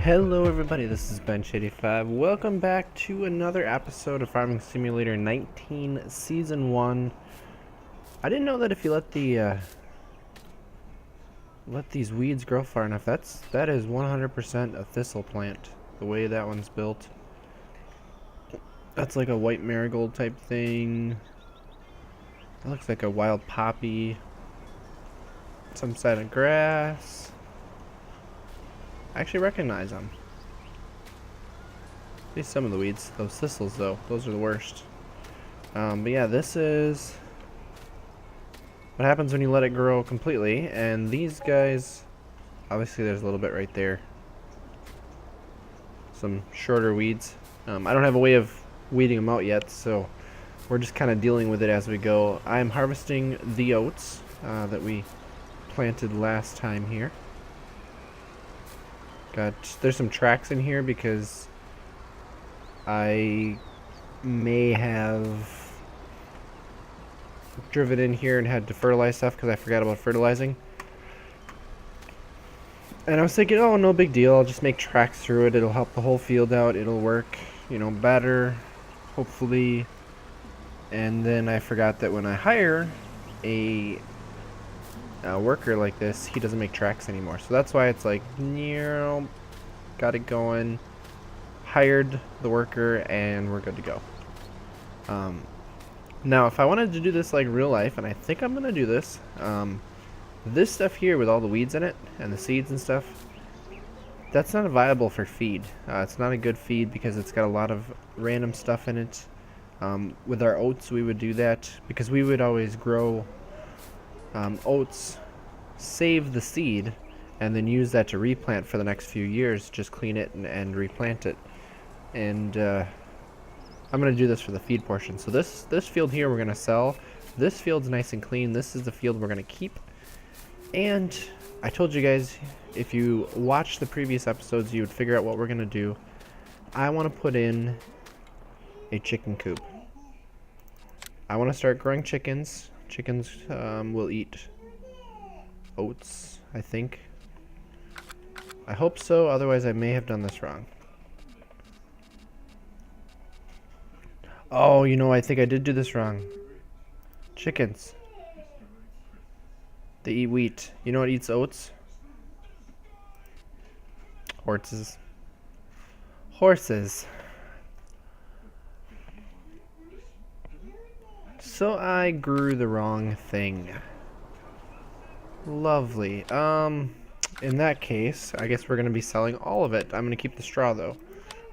Hello everybody, this is Bench85. Welcome back to another episode of Farming Simulator 19 Season 1. I didn't know that if you let these weeds grow far enough, that is 100% a thistle plant, the way that one's built. That's like a white marigold type thing. That looks like a wild poppy. Some side of grass. I actually recognize them. At least some of the weeds. Those thistles, though, those are the worst. But yeah, this is what happens when you let it grow completely. And these guys, obviously there's a little bit right there. Some shorter weeds. I don't have a way of weeding them out yet, so we're just kind of dealing with it as we go. I'm harvesting the oats that we planted last time here. There's some tracks in here because I may have driven in here and had to fertilize stuff because I forgot about fertilizing. And I was thinking, oh, no big deal. I'll just make tracks through it. It'll help the whole field out. It'll work, better, hopefully. And then I forgot that when I hire a worker like this, he doesn't make tracks anymore. So that's why it's like, got it going. Hired the worker and we're good to go. Now if I wanted to do this like real life, and I think I'm gonna do this, this stuff here with all the weeds in it and the seeds and stuff, that's not viable for feed. It's not a good feed because it's got a lot of random stuff in it. With our oats we would do that because we would always grow oats, save the seed, and then use that to replant for the next few years. Just clean it and replant it. And I'm going to do this for the feed portion. So this field here we're going to sell. This field's nice and clean. This is the field we're going to keep. And I told you guys, if you watched the previous episodes, you would figure out what we're going to do. I want to put in a chicken coop. I want to start growing chickens. Chickens will eat oats, I think. I hope so, otherwise I may have done this wrong. Oh, I think I did do this wrong. Chickens. They eat wheat. You know what eats oats? Horses. Horses. So I grew the wrong thing. Lovely. In that case, I guess we're going to be selling all of it. I'm going to keep the straw, though.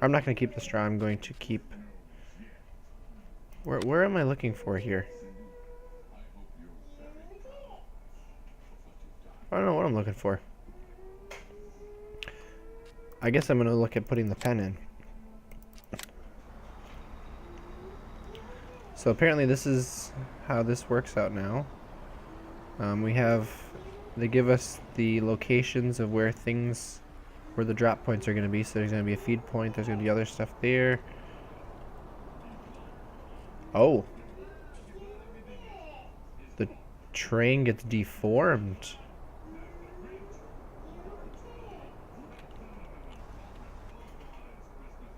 Or I'm not going to keep the straw. I'm going to keep... Where am I looking for here? I don't know what I'm looking for. I guess I'm going to look at putting the pen in. So apparently this is how this works out now. They give us the locations of where the drop points are going to be. So there's going to be a feed point, there's going to be other stuff there. Oh. The train gets deformed.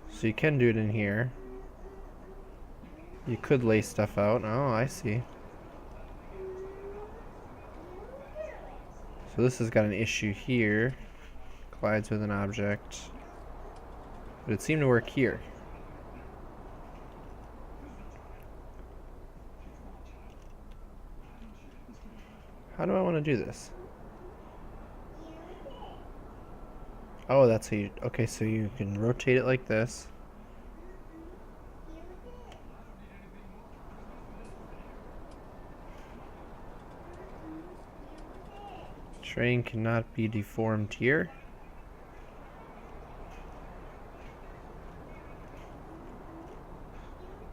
So you can do it in here. You could lay stuff out. Oh, I see. So this has got an issue here. Collides with an object. But it seemed to work here. How do I want to do this? Oh, that's how you... Okay, so you can rotate it like this. Train cannot be deformed here.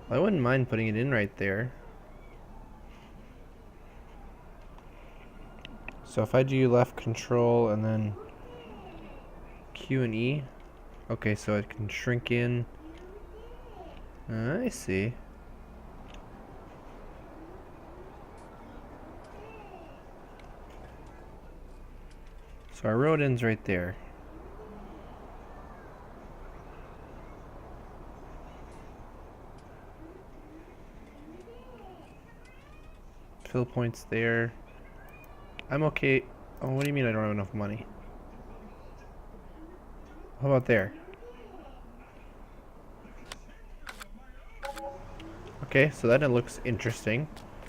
I wouldn't mind putting it in right there. So if I do left control and then Q and E. Okay, so it can shrink in. I see. So our road ends right there. fill points there. I'm okay. Oh, what do you mean I don't have enough money? How about there? Okay, so that looks interesting.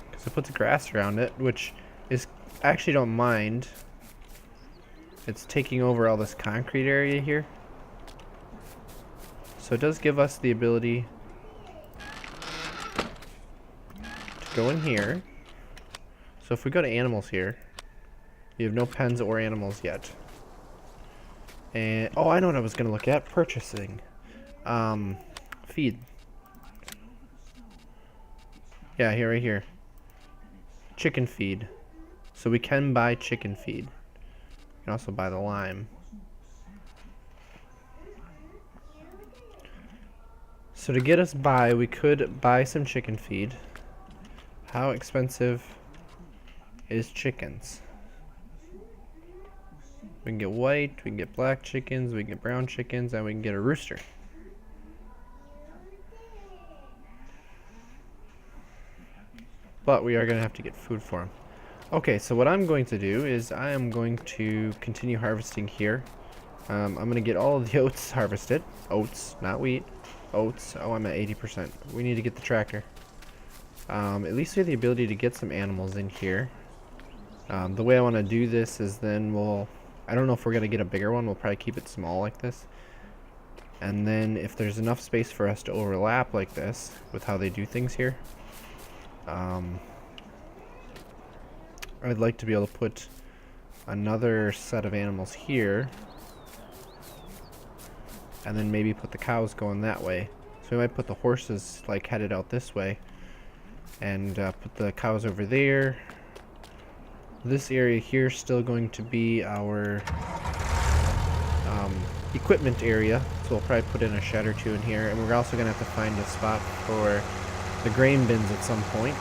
Because it puts grass around it, which is... I actually don't mind. It's taking over all this concrete area here. So it does give us the ability to go in here. So if we go to animals here, you have no pens or animals yet. And oh, I know what I was gonna look at. Purchasing. Feed. Yeah, here, right here. Chicken feed. So we can buy chicken feed. We can also buy the lime. So to get us by, we could buy some chicken feed. How expensive is chickens? We can get white, we can get black chickens, we can get brown chickens, and we can get a rooster. But we are going to have to get food for them. Okay, so what I'm going to do is I am going to continue harvesting here. I'm going to get all of the oats harvested. Oats, not wheat. Oats. Oh, I'm at 80%. We need to get the tractor. At least we have the ability to get some animals in here. The way I want to do this is then we'll... I don't know if we're going to get a bigger one. We'll probably keep it small like this. And then if there's enough space for us to overlap like this with how they do things here, I'd like to be able to put another set of animals here. And then maybe put the cows going that way. So we might put the horses like headed out this way. And put the cows over there. This area here is still going to be our equipment area, so we'll probably put in a shed or two in here, and we're also going to have to find a spot for the grain bins at some point.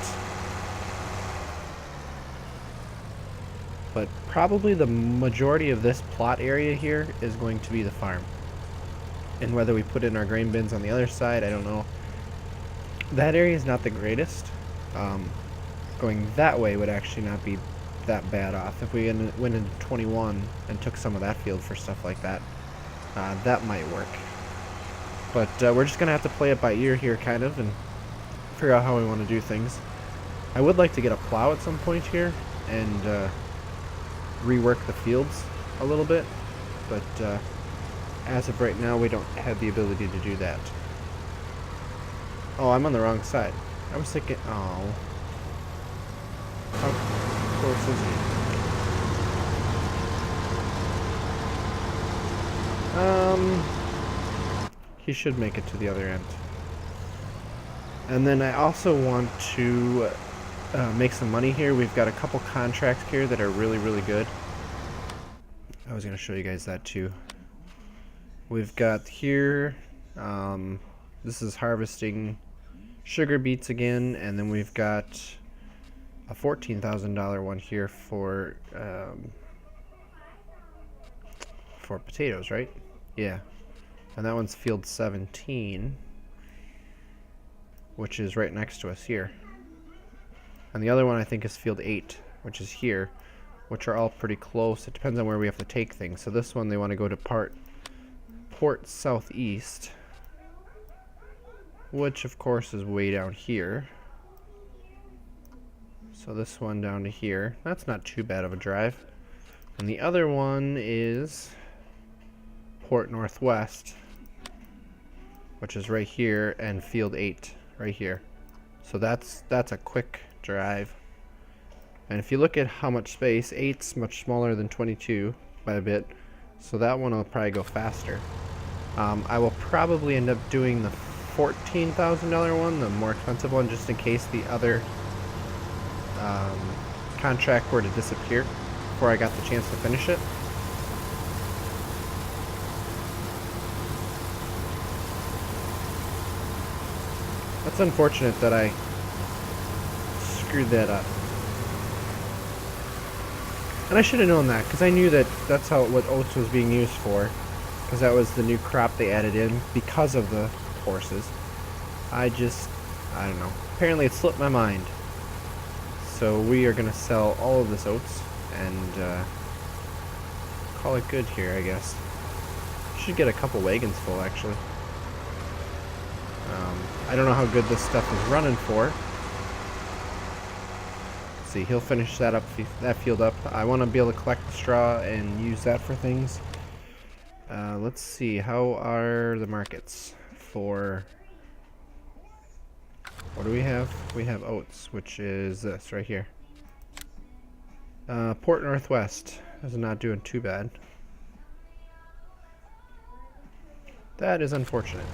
But probably the majority of this plot area here is going to be the farm. And whether we put in our grain bins on the other side, I don't know. That area is not the greatest. Going that way would actually not be that bad off. If we went into 21 and took some of that field for stuff like that, that might work. But we're just gonna have to play it by ear here, kind of, and figure out how we want to do things. I would like to get a plow at some point here and rework the fields a little bit, but as of right now we don't have the ability to do that. Oh, I'm on the wrong side. I was thinking, oh, how close is he? He should make it to the other end. And then I also want to make some money here. We've got a couple contracts here that are really, really good. I was going to show you guys that too. We've got here, this is harvesting sugar beets again, and then we've got a $14,000 one here for potatoes, right? Yeah. And that one's field 17, which is right next to us here. And the other one I think is field 8, which is here, which are all pretty close. It depends on where we have to take things. So this one they want to go to Port Southeast, which of course is way down here. So this one down to here, that's not too bad of a drive. And the other one is Port Northwest, which is right here, and field 8 right here. So that's a quick drive. And if you look at how much space, 8's much smaller than 22 by a bit, so that one will probably go faster. I will probably end up doing the $14,000 one, the more expensive one, just in case the other contract were to disappear before I got the chance to finish it. That's unfortunate that I screwed that up. And I should have known that, because I knew that that's what oats was being used for, because that was the new crop they added in because of the horses. I don't know. Apparently it slipped my mind. So we are going to sell all of this oats and call it good here, I guess. Should get a couple wagons full, actually. I don't know how good this stuff is running for. Let's see, he'll finish that field up. I want to be able to collect the straw and use that for things. Let's see, how are the markets for... What do we have? We have oats, which is this right here. Port Northwest is not doing too bad. That is unfortunate.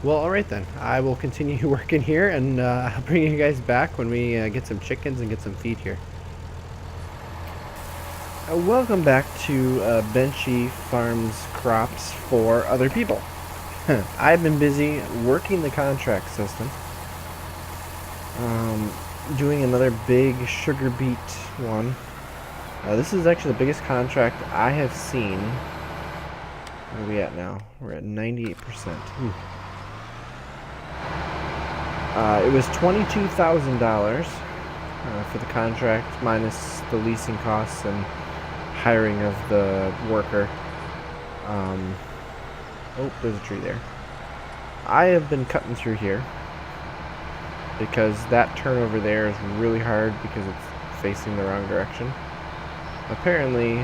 Well, alright then. I will continue working here, and I'll bring you guys back when we get some chickens and get some feed here. Welcome back to Benchy Farms Crops for other people. I've been busy working the contract system. Doing another big sugar beet one. This is actually the biggest contract I have seen. Where are we at now? We're at 98%. It was $22,000 for the contract, minus the leasing costs and hiring of the worker. Oh, there's a tree there. I have been cutting through here because that turn over there is really hard because it's facing the wrong direction. Apparently,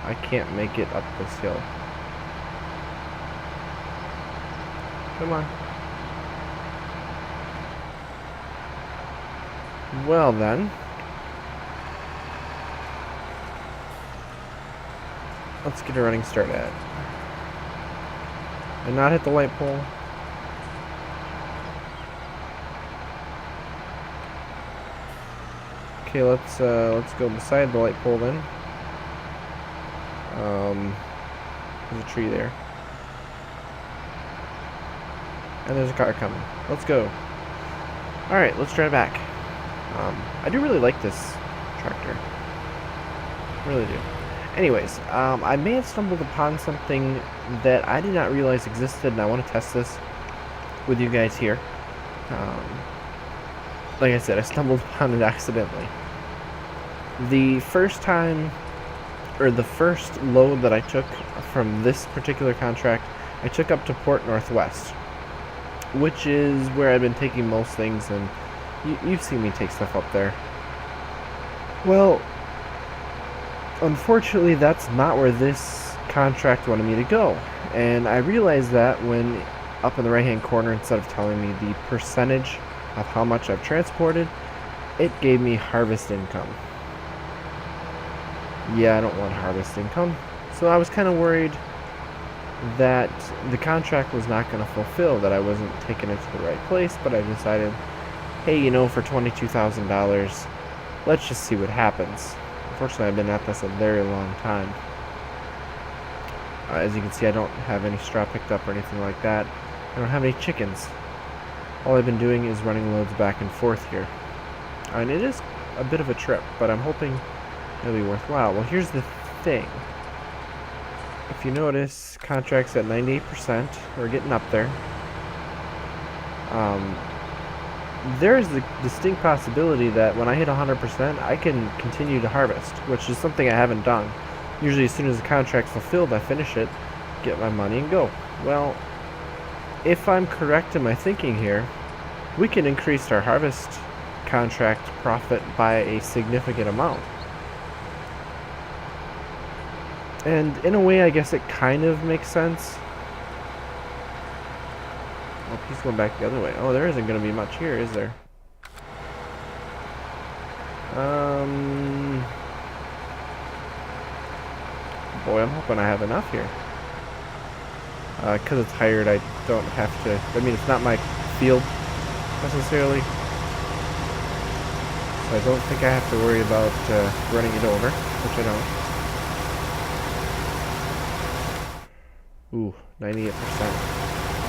I can't make it up this hill. Come on. Well then. Let's get a running start at it. And not hit the light pole. Okay, let's go beside the light pole then. There's a tree there. And there's a car coming. Let's go. Alright, let's try it back. I do really like this tractor. Really do. Anyways, I may have stumbled upon something that I did not realize existed, and I want to test this with you guys here. Like I said, I stumbled upon it accidentally. The first time, or the first load that I took from this particular contract, I took up to Port Northwest, which is where I've been taking most things, and you've seen me take stuff up there. Well, unfortunately, that's not where this contract wanted me to go, and I realized that when up in the right-hand corner, instead of telling me the percentage of how much I've transported, it gave me harvest income. Yeah, I don't want harvest income. So I was kind of worried that the contract was not going to fulfill, that I wasn't taking it to the right place, but I decided, hey, you know, for $22,000, let's just see what happens. Unfortunately, I've been at this a very long time. As you can see, I don't have any straw picked up or anything like that. I don't have any chickens. All I've been doing is running loads back and forth here. And it is a bit of a trip, but I'm hoping it'll be worthwhile. Well, here's the thing. If you notice, contract's at 98%. We're getting up there. There is the distinct possibility that when I hit 100%, I can continue to harvest, which is something I haven't done. Usually as soon as the contract's fulfilled, I finish it, get my money, and go. Well, if I'm correct in my thinking here, we can increase our harvest contract profit by a significant amount. And in a way, I guess it kind of makes sense. Oh, he's going back the other way. Oh, there isn't going to be much here, is there? Boy, I'm hoping I have enough here. Because it's hired, I don't have to... I mean, it's not my field, necessarily. So I don't think I have to worry about running it over, which I don't. Ooh, 98%.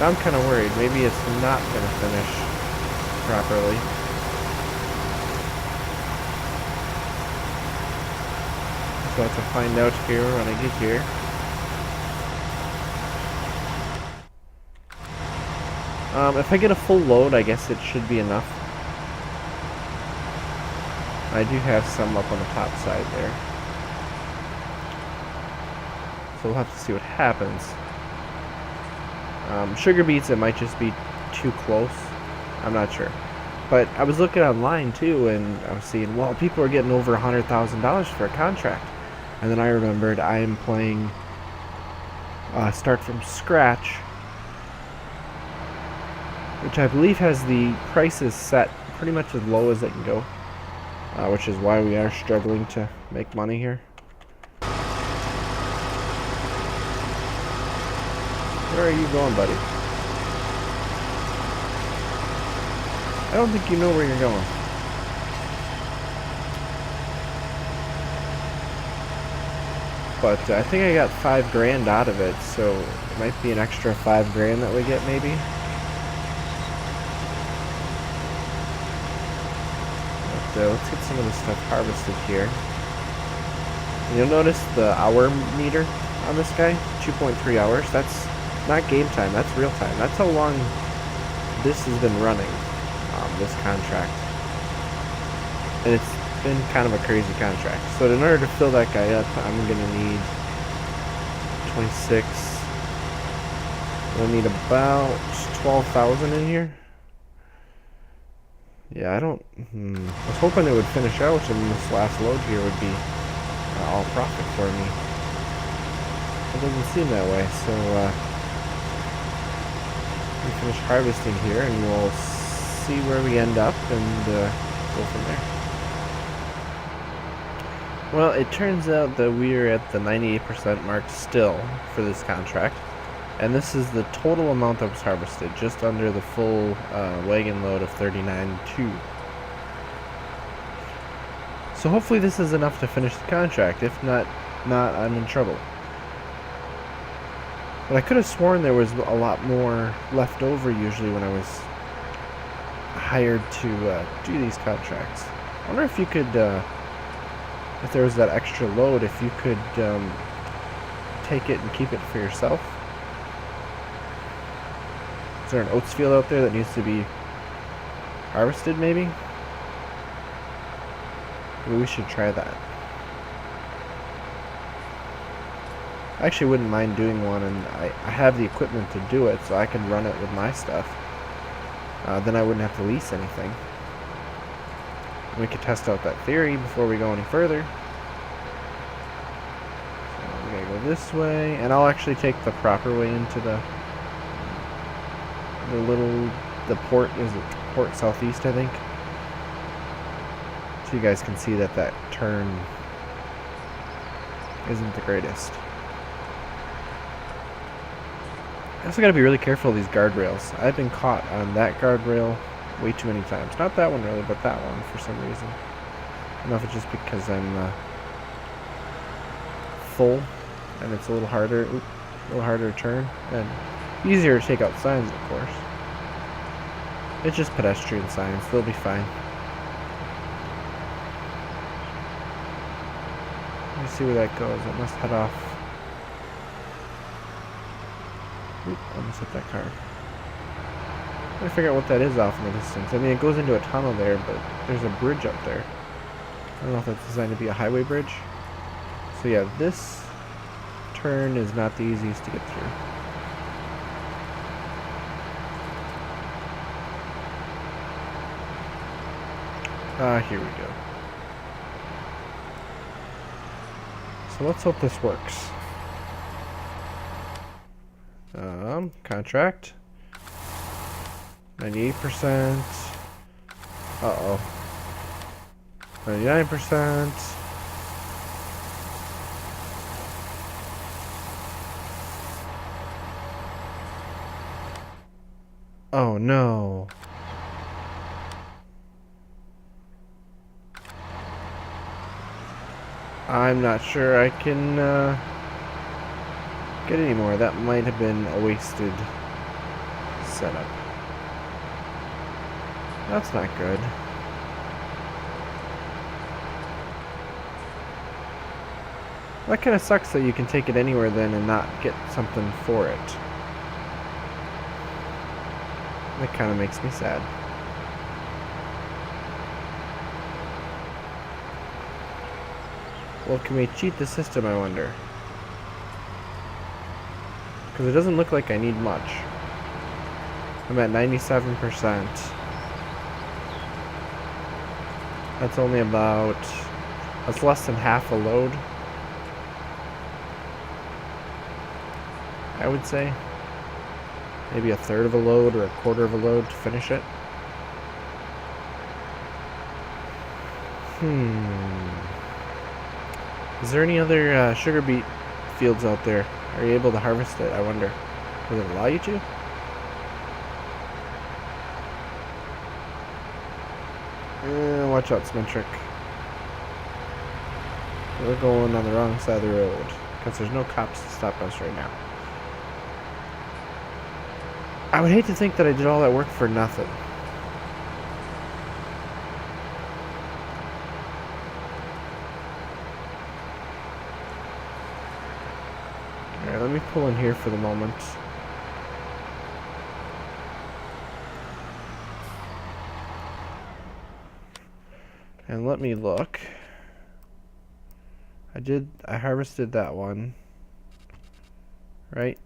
Now I'm kind of worried. Maybe it's not going to finish properly. So I have to find out here when I get here. If I get a full load, I guess it should be enough. I do have some up on the top side there. So we'll have to see what happens. Sugar beets, it might just be too close. I'm not sure. But I was looking online too, and I was seeing, well, people are getting over $100,000 for a contract. And then I remembered I am playing Start From Scratch, which I believe has the prices set pretty much as low as they can go, which is why we are struggling to make money here. Where are you going, buddy? I don't think you know where you're going. But I think I got $5,000 out of it, so it might be an extra $5,000 that we get, maybe. But let's get some of this stuff harvested here. And you'll notice the hour meter on this guy, 2.3 hours. That's not game time, that's real time. That's how long this has been running, this contract. And it's been kind of a crazy contract. So in order to fill that guy up, I'm gonna need 26. We'll need about 12,000 in here. Yeah, I was hoping it would finish out, and this last load here would be all profit for me. It doesn't seem that way, so we finish harvesting here, and we'll see where we end up, and go from there. Well, it turns out that we're at the 98% mark still for this contract, and this is the total amount that was harvested, just under the full wagon load of 39.2. So hopefully this is enough to finish the contract. If not, I'm in trouble. But I could have sworn there was a lot more left over usually when I was hired to do these contracts. I wonder if you could, if there was that extra load, if you could take it and keep it for yourself. Is there an oats field out there that needs to be harvested, maybe? Maybe we should try that. I actually wouldn't mind doing one, and I have the equipment to do it, so I can run it with my stuff. Then I wouldn't have to lease anything. We could test out that theory before we go any further. So we're gonna go this way, and I'll actually take the proper way into the port. Is it Port Southeast, I think? So you guys can see that turn isn't the greatest. I also gotta be really careful of these guardrails. I've been caught on that guardrail way too many times. Not that one really, but that one for some reason. I don't know if it's just because I'm full and it's a little harder to turn and easier to take out signs, of course. It's just pedestrian signs, they'll be fine. Let me see where that goes. It must head off. Oop, almost hit that car. I'm trying to figure out what that is off in the distance. I mean, it goes into a tunnel there, but there's a bridge up there. I don't know if that's designed to be a highway bridge. So yeah, this turn is not the easiest to get through. Here we go. So let's hope this works. Contract. 98%. Uh-oh. 99%. Oh no. I'm not sure I can get any more. That might have been a wasted setup. That's not good. That kind of sucks that you can take it anywhere then and not get something for it. That kind of makes me sad. Well, can we cheat the system, I wonder? Because it doesn't look like I need much. I'm at 97%. That's only about... That's less than half a load, I would say. Maybe a third of a load or a quarter of a load to finish it. Is there any other sugar beet fields out there? Are you able to harvest it, I wonder? Does it allow you to? Watch out, Symmetric. We're going on the wrong side of the road. Because there's no cops to stop us right now. I would hate to think that I did all that work for nothing. Alright, let me pull in here for the moment. And let me look. I harvested that one. Right?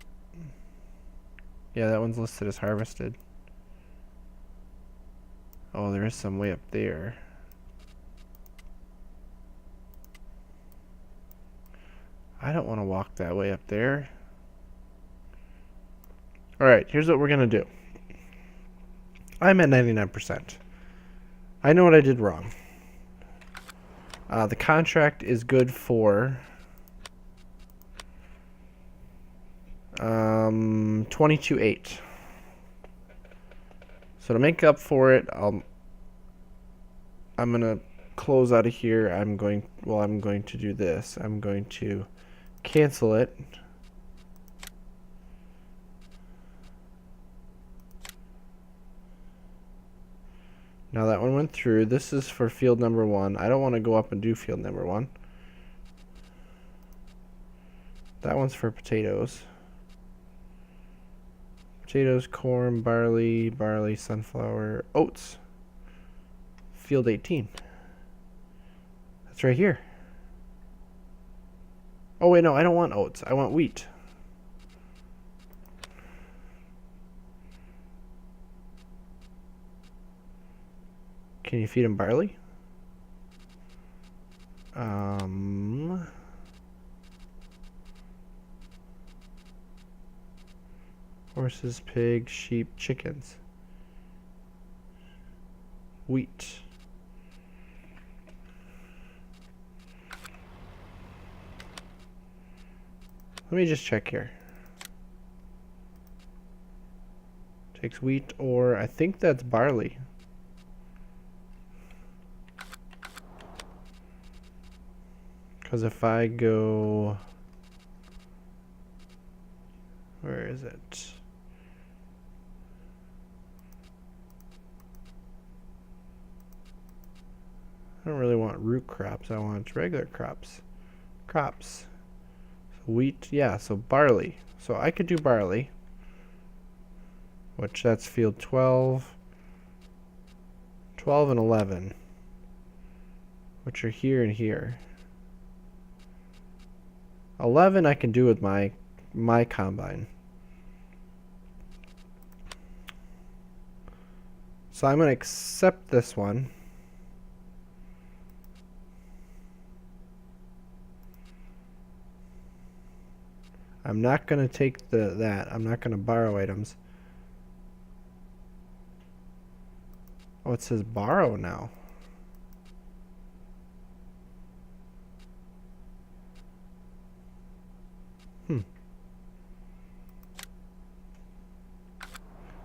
Yeah, that one's listed as harvested. Oh, there is some way up there. I don't want to walk that way up there. Alright, here's what we're going to do. I'm at 99%. I know what I did wrong. The contract is good for 22.8. So to make up for it, I'm gonna close out of here. I'm going to do this. I'm going to cancel it. Now that one went through. This is for field number 1. I don't want to go up and do field number 1. That one's for potatoes. Potatoes, corn, barley, sunflower, oats. Field 18. That's right here. Oh wait, no, I don't want oats. I want wheat. Can you feed them barley? Horses, pigs, sheep, chickens. Wheat. Let me just check here. Takes wheat, or I think that's barley. Because if I go... Where is it? I don't really want root crops. I want regular crops. So wheat, yeah, so barley. So I could do barley. Which that's field 12. 12 and 11. Which are here and here. 11 I can do with my combine. So I'm going to accept this one. I'm not going to take that. I'm not going to borrow items. Oh, it says borrow now.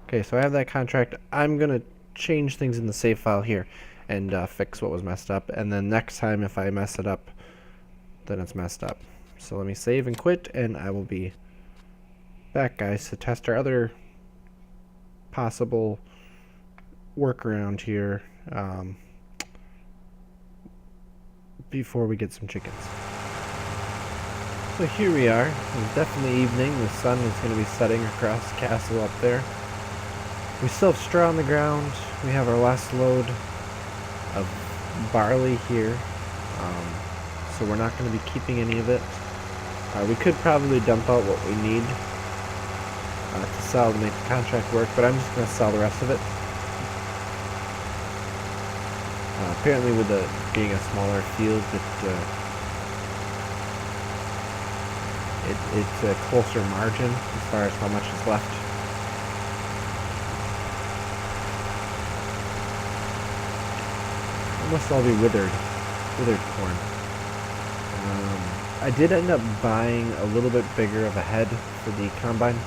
Okay, so I have that contract. I'm going to change things in the save file here and fix what was messed up. And then next time if I mess it up, then it's messed up. So let me save and quit, and I will be back, guys, to test our other possible workaround here before we get some chickens. So here we are. It's definitely evening. The sun is going to be setting across the castle up there. We still have straw on the ground. We have our last load of barley here. so we're not going to be keeping any of it. We could probably dump out what we need to sell to make the contract work, but I'm just going to sell the rest of it. Apparently with it being a smaller field, it's a closer margin as far as how much is left. It must all be withered corn. I did end up buying a little bit bigger of a head for the combine,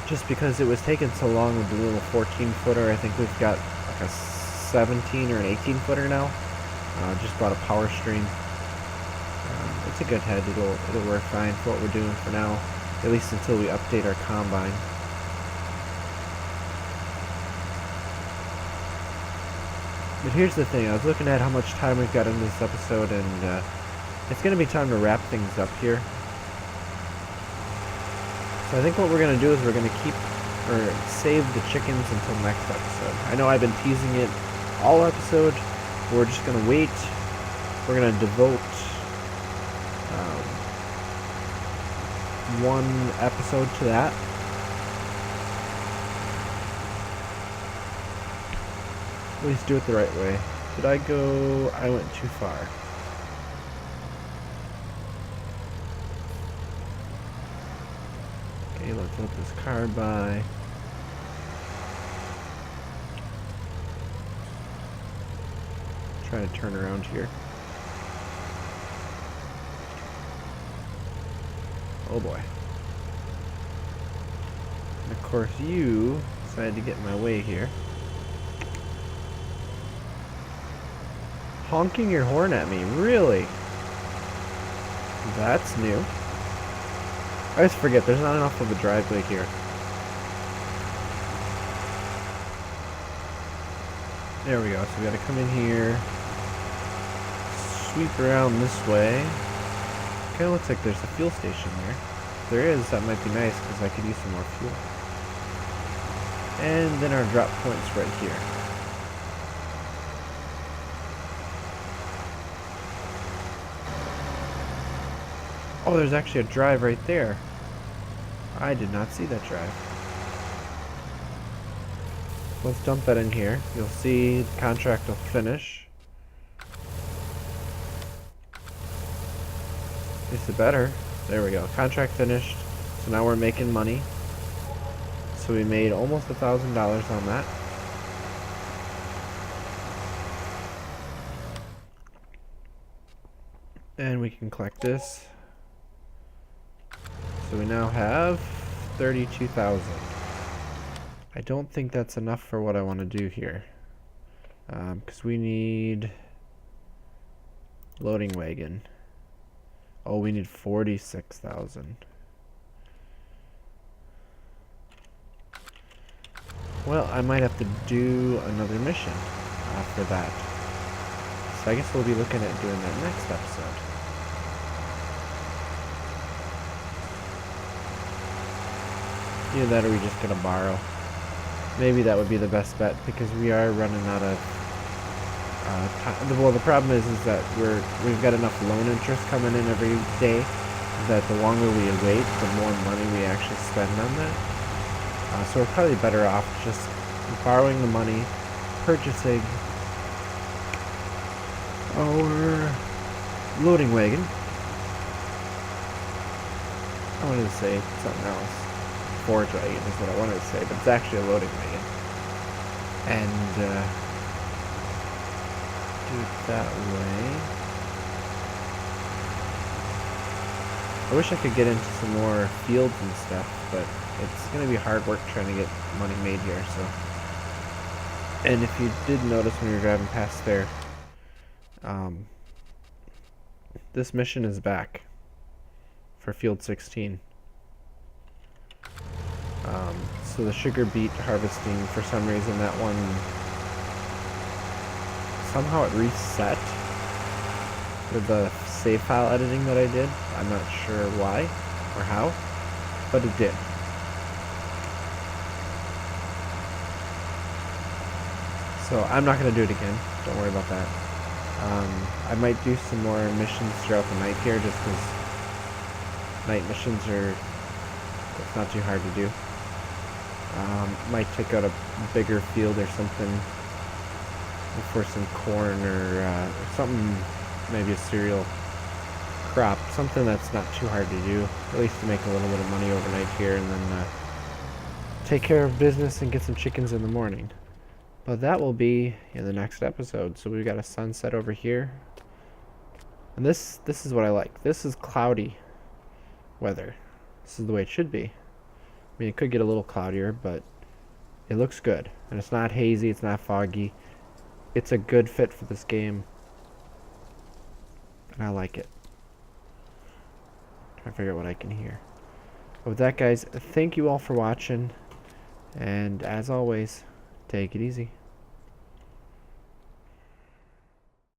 just because it was taking so long with the little 14-footer. I think we've got like a 17 or an 18-footer now. Just bought a Power Stream. It's a good head. It'll work fine for what we're doing for now, at least until we update our combine. But here's the thing, I was looking at how much time we've got in this episode, and it's going to be time to wrap things up here. So I think what we're going to do is we're going to save the chickens until next episode. I know I've been teasing it all episode, but we're just going to wait. We're going to devote one episode to that. At least do it the right way. Did I go? I went too far. Okay, let's let this car by. Try to turn around here. Oh boy. And of course you decided to get in my way here. Honking your horn at me, really? That's new. I always forget, there's not enough of a driveway here. There we go, so we gotta come in here, sweep around this way. Kinda looks like there's a fuel station there. If there is, that might be nice, because I could use some more fuel. And then our drop point's right here. Oh, there's actually a drive right there. I did not see that drive. Let's dump that in here. You'll see the contract will finish. At least it better. There we go. Contract finished. So now we're making money. So we made almost $1,000 on that. And we can collect this. So we now have 32,000. I don't think that's enough for what I want to do here. Because we need loading wagon. Oh, we need 46,000. Well, I might have to do another mission for that. So I guess we'll be looking at doing that next episode. Either that or we just gonna borrow. Maybe that would be the best bet because we are running out of time. Well, the problem is that we've got enough loan interest coming in every day that the longer we wait, the more money we actually spend on that. So we're probably better off just borrowing the money, purchasing our loading wagon. I wanted to say something else. Forage wagon is what I wanted to say, but it's actually a loading wagon. And do it that way. I wish I could get into some more fields and stuff, but it's going to be hard work trying to get money made here. So, and if you did notice when you were driving past there, this mission is back for Field 16. So the sugar beet harvesting, for some reason that one, somehow it reset with the save file editing that I did. I'm not sure why or how, but it did. So I'm not going to do it again. Don't worry about that. I might do some more missions throughout the night here, just because night missions are, it's not too hard to do. Might take out a bigger field or something for some corn or something, maybe a cereal crop, something that's not too hard to do, at least to make a little bit of money overnight here, and then take care of business and get some chickens in the morning. But that will be in the next episode. So we've got a sunset over here, and this is what I like. This is cloudy weather. This is the way it should be. I mean, it could get a little cloudier, but it looks good, and it's not hazy, it's not foggy. It's a good fit for this game, and I like it. Trying to figure out what I can hear. But with that, guys, thank you all for watching, and as always, take it easy.